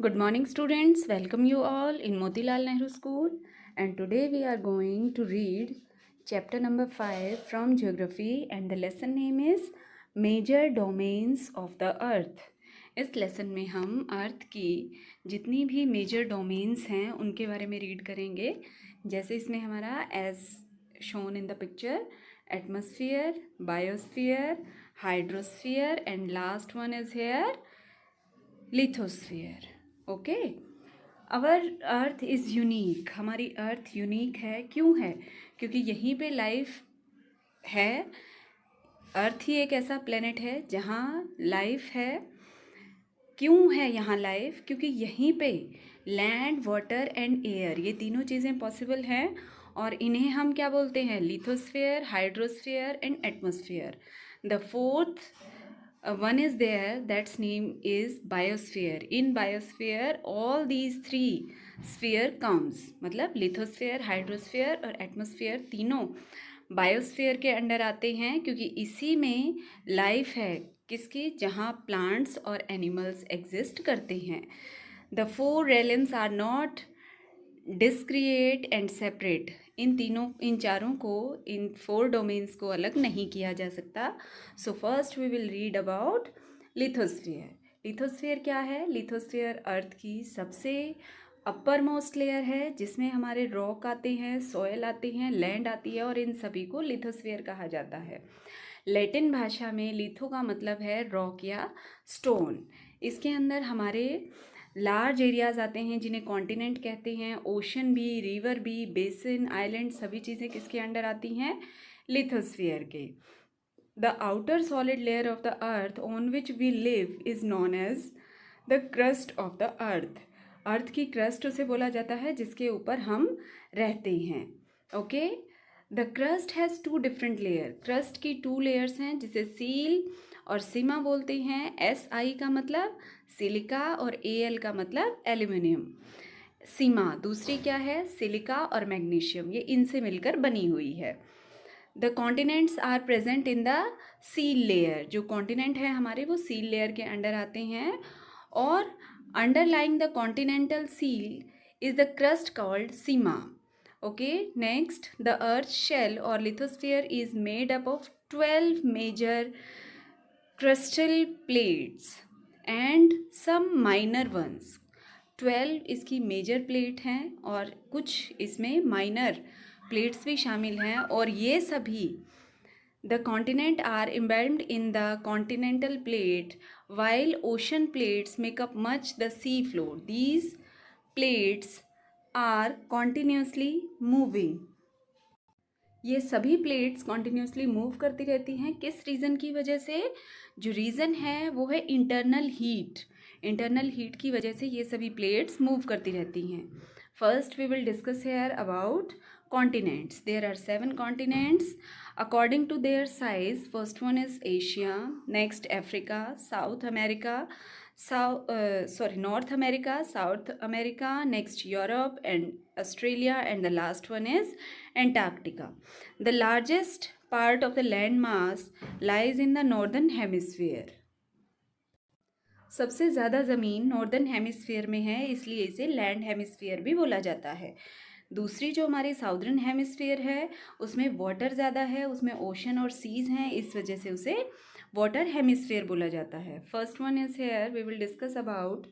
Good morning, students. Welcome you all in Motilal Nehru School. And today we are going to read chapter number 5 from Geography, and the lesson name is Major Domains of the Earth. इस lesson में हम अर्थ की जितनी भी major domains हैं उनके बारे में रीड करेंगे. जैसे इसमें हमारा as shown in the picture atmosphere, biosphere, hydrosphere and last one is here lithosphere. Okay, our earth is unique. हमारी अर्थ यूनिक है. क्यों है? क्योंकि यहीं पे लाइफ है. अर्थ ही एक ऐसा प्लेनेट है जहाँ लाइफ है. क्यों है यहाँ लाइफ? क्योंकि यहीं पे लैंड, वाटर एंड एयर, ये तीनों चीज़ें पॉसिबल हैं. और इन्हें हम क्या बोलते हैं? Lithosphere, hydrosphere and atmosphere. The fourth one is there, that's name is biosphere. In biosphere all these three sphere comes. मतलब लिथोस्फीयर, हाइड्रोस्फीयर और एटमॉस्फेयर तीनों बायोस्फीयर के अंडर आते हैं, क्योंकि इसी में लाइफ है. किसकी? जहाँ प्लांट्स और एनिमल्स एग्जिस्ट करते हैं. The four realms are not discrete and separate. इन चारों को, इन फोर डोमेन्स को अलग नहीं किया जा सकता. So first we will read about lithosphere. Lithosphere क्या है? लिथोस्फीयर अर्थ की सबसे अपर मोस्ट लेयर है, जिसमें हमारे रॉक आते हैं, सॉयल आते हैं, लैंड आती है, और इन सभी को लिथोस्फीयर कहा जाता है. लैटिन भाषा में लिथो का मतलब है रॉक या स्टोन. इसके अंदर हमारे लार्ज एरियाज आते हैं जिन्हें कॉन्टिनेंट कहते हैं. ओशन भी, रिवर भी, बेसिन, आइलैंड, सभी चीज़ें किसके अंडर आती हैं? लिथोस्फीयर के. The outer solid layer of the earth on which we live is known as the crust of the earth. Earth की क्रस्ट उसे बोला जाता है जिसके ऊपर हम रहते हैं. Okay, the crust has two different layer. Crust की 2 लेयर्स हैं जिसे सील और सीमा बोलते हैं. SI का मतलब सिलिका और AL का मतलब एल्यूमिनियम. सीमा दूसरी क्या है? सिलिका और मैग्नीशियम. ये इनसे मिलकर बनी हुई है. The continents are present in the sial layer. जो कॉन्टिनेंट है हमारे वो सील लेयर के अंडर आते हैं. और underlying the continental sial is the crust called sima. Okay, next, the earth shell or lithosphere is made up of 12 major crustal plates and some minor ones. 12 इसकी major plate हैं और कुछ इसमें minor plates भी शामिल हैं. और ये सभी the continent are embedded in the continental plate while ocean plates make up much the sea floor. These plates are continuously moving. ये सभी प्लेट्स कॉन्टिन्यूसली मूव करती रहती हैं. किस रीज़न की वजह से? जो रीज़न है वो है इंटरनल हीट. इंटरनल हीट की वजह से ये सभी प्लेट्स मूव करती रहती हैं. First we will discuss here about continents. There are 7 continents according to their size. First one is Asia, next Africa, South America, North America, South America, next Europe and Australia, and the last one is Antarctica. The largest part of the land mass lies in the northern hemisphere. सबसे ज़्यादा ज़मीन northern hemisphere में है, इसलिए इसे land hemisphere भी बोला जाता है. दूसरी जो हमारी साउदर्न हेमिस्फीयर है उसमें वाटर ज़्यादा है, उसमें ओशन और सीज हैं, इस वजह से उसे वाटर हेमिस्फीयर बोला जाता है. First one is here we will discuss about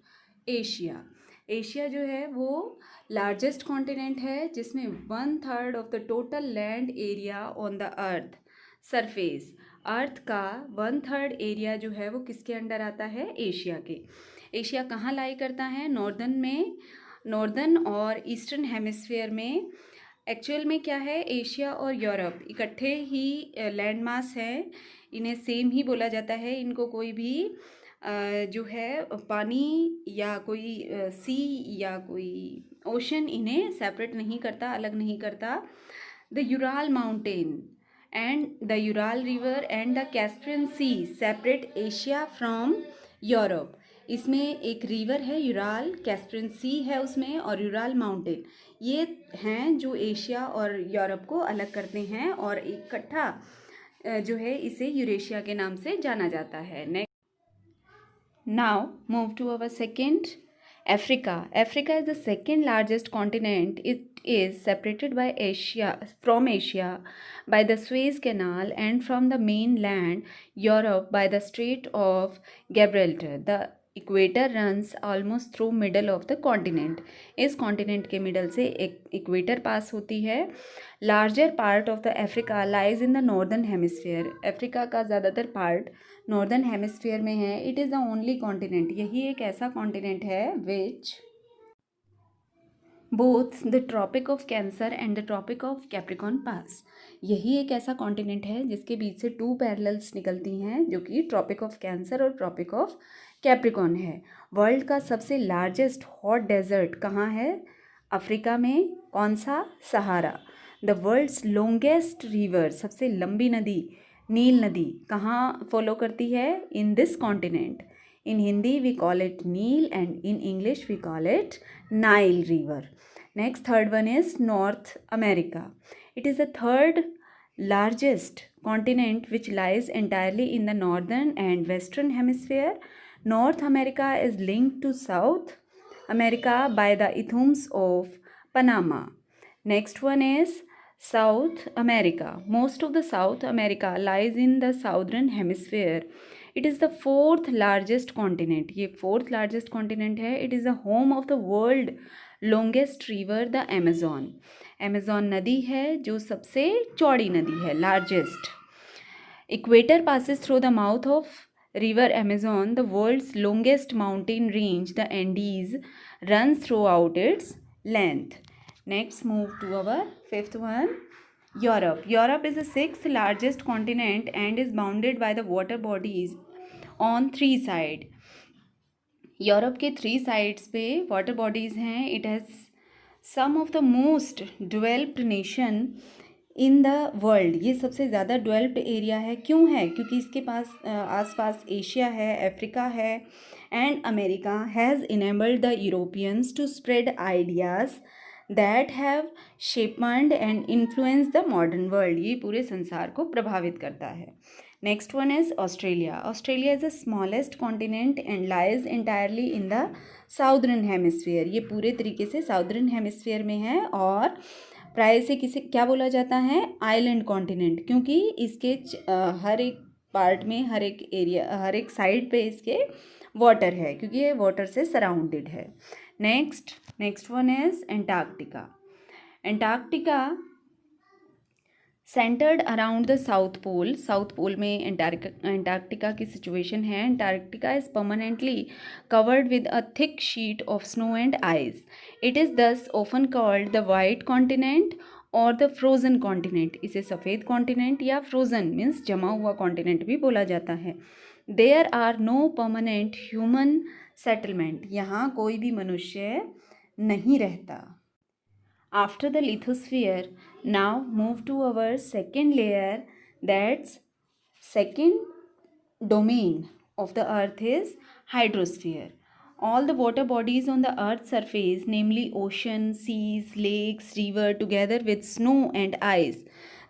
Asia. Asia जो है वो लार्जेस्ट कॉन्टिनेंट है, जिसमें 1/3 of the total land area on the earth surface. Earth का 1/3 एरिया जो है वो किसके अंडर आता है? एशिया के. एशिया कहाँ लाई करता है? नॉर्दर्न में, नॉर्दर्न और ईस्टर्न हेमिस्फीयर में. एक्चुअल में क्या है, एशिया और यूरोप इकट्ठे ही लैंड मास है. इन्हें सेम ही बोला जाता है. इनको कोई भी जो है पानी या कोई सी या कोई ओशन इन्हें सेपरेट नहीं करता, अलग नहीं करता. The Ural mountain and the Ural river and the Caspian sea separate Asia from Europe. इसमें एक रिवर है यूराल, कैस्पियन सी है उसमें, और यूराल माउंटेन, ये हैं जो एशिया और यूरोप को अलग करते हैं. और इकट्ठा जो है इसे यूरेशिया के नाम से जाना जाता है. Next, now move to our second Africa is the second largest continent. It is separated by Asia by the Suez Canal and from the mainland Europe by the Strait of Gibraltar. The equator runs almost through middle of the continent. इस continent के middle से एक equator pass होती है. Larger part of the Africa lies in the northern hemisphere. Africa का ज़्यादातर part northern hemisphere में है. It is the only continent. यही एक ऐसा कॉन्टिनेंट है which both the tropic of Cancer and the tropic of Capricorn pass. यही एक ऐसा कॉन्टिनेंट है जिसके बीच से 2 पैरेलल्स निकलती हैं जो कि ट्रॉपिक ऑफ कैंसर और ट्रॉपिक ऑफ कैप्रिकॉर्न है. वर्ल्ड का सबसे लार्जेस्ट हॉट डेजर्ट कहाँ है? अफ्रीका में. कौन सा? सहारा. द वर्ल्ड्स लॉन्गेस्ट रिवर, सबसे लंबी नदी नील नदी कहाँ फॉलो करती है? In this continent. In Hindi we call it Nile and in English we call it Nile River. Next, third one is North America. It is the third largest continent which lies entirely in the northern and western hemisphere. North America is linked to South America by the Isthmus of Panama. Next one is South America. Most of the South America lies in the southern hemisphere. It is the 4th largest continent. ये 4th largest continent है. It is the home of the world longest river the Amazon. Amazon नदी है जो सबसे चौड़ी नदी है, largest. Equator passes through the mouth of river Amazon. The world's longest mountain range the Andes runs throughout its length. Next move to our 5th one. Europe. Europe is the 6th largest continent and is bounded by the water bodies on 3 sides. Europe के 3 sides पे water bodies हैं. It has some of the most developed nation in the world. ये सबसे ज़्यादा developed area है. क्यों है? क्योंकि इसके पास आसपास एशिया है, अफ्रीका है and America. Has enabled the Europeans to spread ideas that have shaped and influenced the modern world. ये पूरे संसार को प्रभावित करता है. Next one is Australia. Australia is the smallest continent and lies entirely in the southern hemisphere. ये पूरे तरीके से साउदर्न हेमिस्फीयर में है और प्राय से किसे क्या बोला जाता है? Island continent. क्योंकि इसके हर एक पार्ट में, हर एक एरिया, हर एक साइड पे इसके वाटर है, क्योंकि ये वाटर से सराउंडेड है. Next one is Antarctica. Antarctica centred around the south pole. South pole में एंटार्क्टिका की सिचुएशन है. Antarctica is permanently covered with a thick sheet of snow and ice. It is thus often called the white continent or the frozen continent. इसे सफ़ेद continent या frozen means जमा हुआ continent भी बोला जाता है. There are no permanent human settlement. यहाँ कोई भी मनुष्य नहीं रहता. After the lithosphere, now move to our second layer. That's second domain of the earth is hydrosphere. All the water bodies on the earth's surface, namely ocean, seas, lakes, river, together with snow and ice,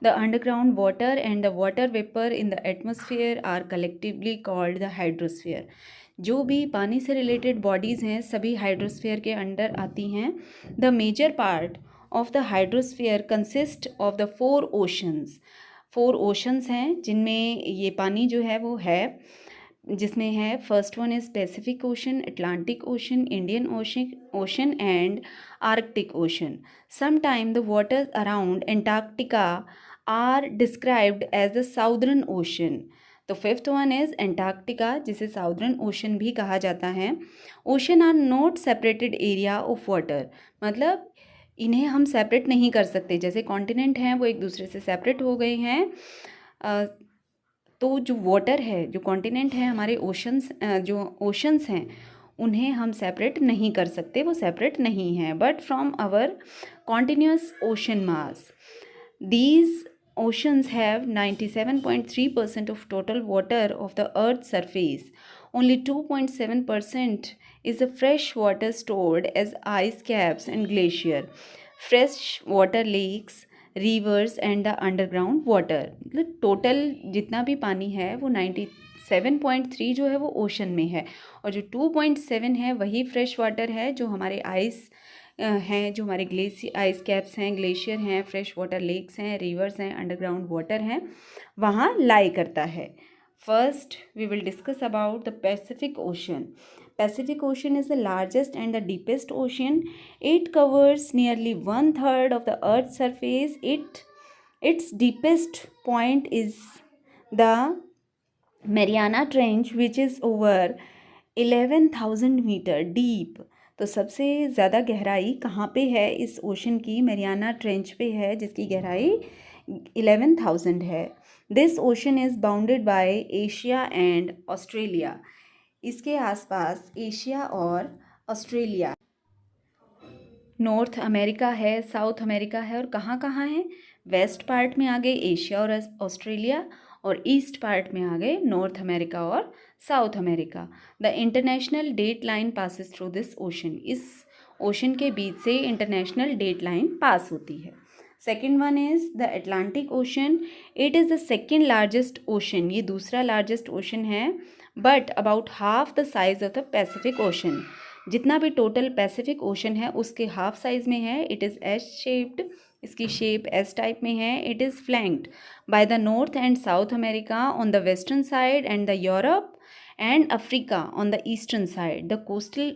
the underground water and the water vapor in the atmosphere are collectively called the hydrosphere. जो भी पानी से related bodies हैं सभी hydrosphere के under आती हैं. The major part of the hydrosphere consist of the 4 oceans. 4 oceans हैं जिनमें ये पानी जो है वो है, जिसमें है first one is Pacific ocean, Atlantic ocean, Indian ocean and Arctic ocean. Some time the waters around Antarctica are described as the southern ocean. तो 5th वन इज़ एंटार्क्टिका, जिसे साउदर्न ओशन भी कहा जाता है. Ocean are not separated area of water. मतलब इन्हें हम separate नहीं कर सकते. जैसे कॉन्टिनेंट हैं वो एक दूसरे से सेपरेट हो गए हैं, तो जो वाटर है, जो कॉन्टिनेंट है, हमारे जो ओशंस हैं उन्हें हम सेपरेट नहीं कर सकते, वो सेपरेट नहीं हैं. But from our continuous ocean mass, these oceans have 97.3% of total water of the earth's surface. Only 2.7% is the fresh water stored as ice caps and glacier. Fresh water lakes, reverse and the underground water. मतलब total जितना भी पानी है वो 97.3 जो है वो ocean में है, और जो 2.7 है वही फ्रेश वाटर है, जो हमारे आइस हैं, जो हमारे आइस कैप्स हैं, ग्लेशियर हैं, फ्रेश वाटर लेक्स हैं, रिवर्स हैं, अंडरग्राउंड वाटर हैं, वहाँ लाई करता है। First we will discuss about the Pacific ocean. Pacific Ocean is the largest and the deepest ocean. It covers nearly 1/3 of the Earth's surface. Its deepest point is the Mariana Trench, which is over 11,000 metre deep. तो सबसे ज़्यादा गहराई कहाँ पे है इस ocean की? Mariana trench पे है, जिसकी गहराई 11,000 है। This ocean is bounded bye Asia and Australia. इसके आसपास एशिया और ऑस्ट्रेलिया, नॉर्थ अमेरिका है, साउथ अमेरिका है, और कहाँ कहाँ है? वेस्ट पार्ट में आ गए एशिया और ऑस्ट्रेलिया, और ईस्ट पार्ट में आ गए नॉर्थ अमेरिका और South America. The international date line passes through this ocean. इस ओशन के बीच से इंटरनेशनल डेट लाइन पास होती है। Second one is the Atlantic ocean. It is the second largest ocean. ये दूसरा लार्जेस्ट ओशन है, but about half the size of the Pacific ocean. जितना भी टोटल पैसिफिक ओशन है उसके हाफ साइज में है। इट इज़ एस शेप्ड, इसकी शेप एस टाइप में है। It is flanked by the north and south America on the western side and the Europe and Africa on the eastern side. The coastal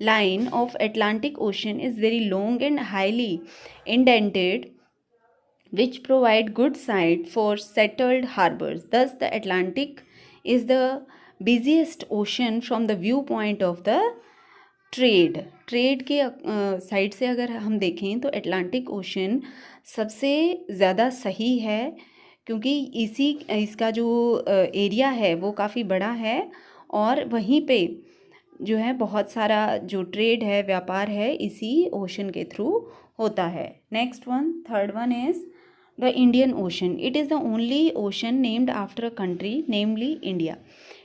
line of Atlantic Ocean is very long and highly indented, which provide good site for settled harbors. Thus, the Atlantic is the busiest ocean from the viewpoint of the trade के side से अगर हम देखें तो Atlantic ocean सबसे ज़्यादा सही है, क्योंकि इसका जो एरिया है वो काफ़ी बड़ा है, और वहीं पे जो है बहुत सारा जो ट्रेड है, व्यापार है, इसी ओशन के थ्रू होता है। Next one, third one is the Indian ocean. It is the only ocean named after a country, namely India.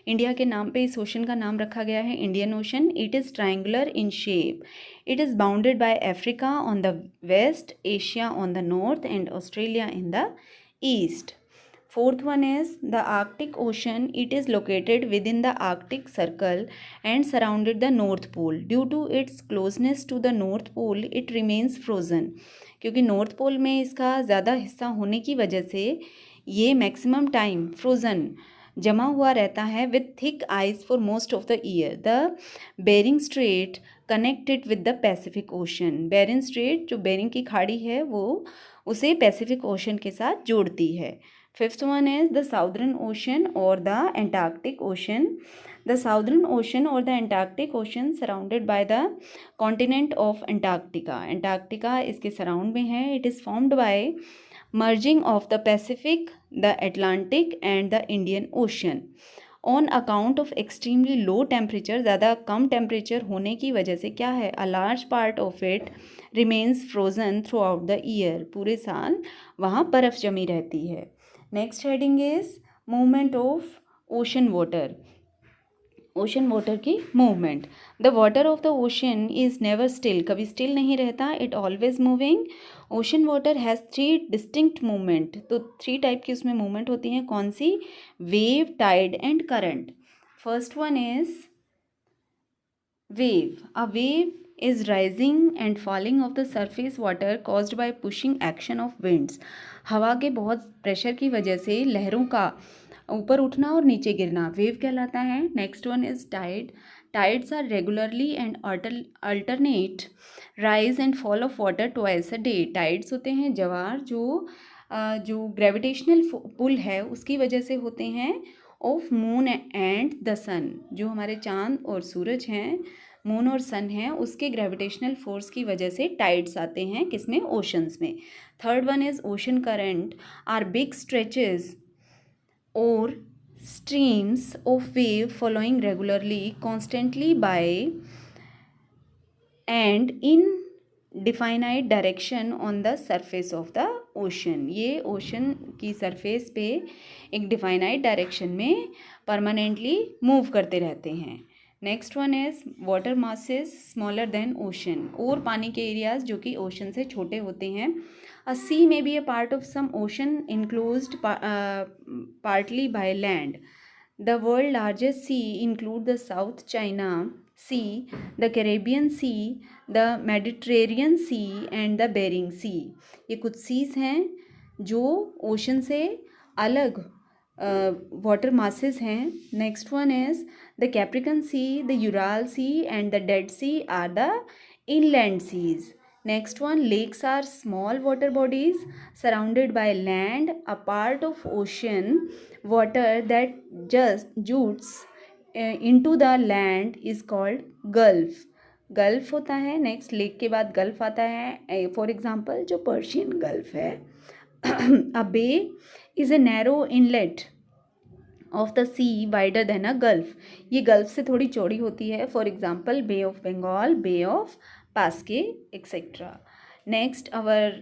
India के नाम पे इस ओशन का नाम रखा गया है Indian ocean. It is triangular in shape. It is bounded by Africa on the west, Asia on the north and Australia in the east. Fourth one is the Arctic Ocean. It is located within the Arctic Circle and surrounded the North Pole. Due to its closeness to the North Pole, it remains frozen. क्योंकि north pole में इसका ज़्यादा हिस्सा होने की वजह से ये मैक्सिमम टाइम फ्रोज़न जमा हुआ रहता है with thick ice for most of the year. The Bering strait connected with the Pacific ocean. Bering strait, जो बेरिंग की खाड़ी है, वो उसे पैसिफिक ओशन के साथ जोड़ती है। Fifth one is the Southern Ocean or the Antarctic Ocean. The Southern Ocean or the Antarctic Ocean surrounded by the continent of Antarctica. Antarctica इसके सराउंड में है. It is formed by merging of the Pacific, the Atlantic and the Indian Ocean. On account of extremely low temperature, ज़्यादा कम temperature होने की वजह से क्या है, a large part of it remains frozen throughout the year. पूरे साल वहाँ बर्फ़ जमी रहती है. Next heading is movement of ocean water. Ocean water की movement. The water of the ocean is never still, कभी स्टिल नहीं रहता, it always moving. Ocean water has 3 distinct movement. तो 3 टाइप की उसमें मूवमेंट होती हैं। कौन सी? Wave, tide and current. First one is wave. A wave is rising and falling of the surface water caused by pushing action of winds. हवा के बहुत प्रेशर की वजह से लहरों का ऊपर उठना और नीचे गिरना वेव कहलाता है। Next one is tide. Tides are regularly and alternate rise and fall of water twice a day. Tides होते हैं ज्वार जो ग्रेविटेशनल पुल है उसकी वजह से होते हैं ऑफ मून एंड द सन। जो हमारे चांद और सूरज हैं, मून और सन है, उसके ग्रेविटेशनल फोर्स की वजह से टाइड्स आते हैं किसमें? ओशंस में। Third one is ocean current are big stretches or streams of wave following regularly constantly by and in definite direction on the surface of the ocean. ये ओशन की surface पे एक डिफाइनाइट डायरेक्शन में permanently move करते रहते हैं। Next one is water masses smaller than ocean. और पानी के एरियाज जो कि ओशन से छोटे होते हैं। A sea may be a part of some ocean enclosed partly by land. The world's largest sea include the South China Sea, the Caribbean Sea, the Mediterranean Sea and the Bering Sea. ये कुछ seize हैं जो ocean से अलग water masses हैं. Next one is the Capricorn Sea, the Ural Sea and the Dead Sea are the inland seas. Next one, lakes are small water bodies surrounded by land, a part of ocean water that just jutes into the land is called gulf. Gulf होता है. Next lake के बाद gulf आता है. For example जो Persian gulf है. A bay is a narrow inlet of the sea wider than a gulf. ये gulf से थोड़ी चौड़ी होती है. For example bay of Bengal, bay of Biscay et cetera. Next our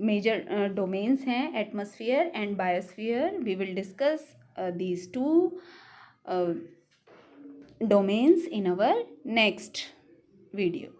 major domains हैं atmosphere and biosphere. We will discuss these two domains in our next video.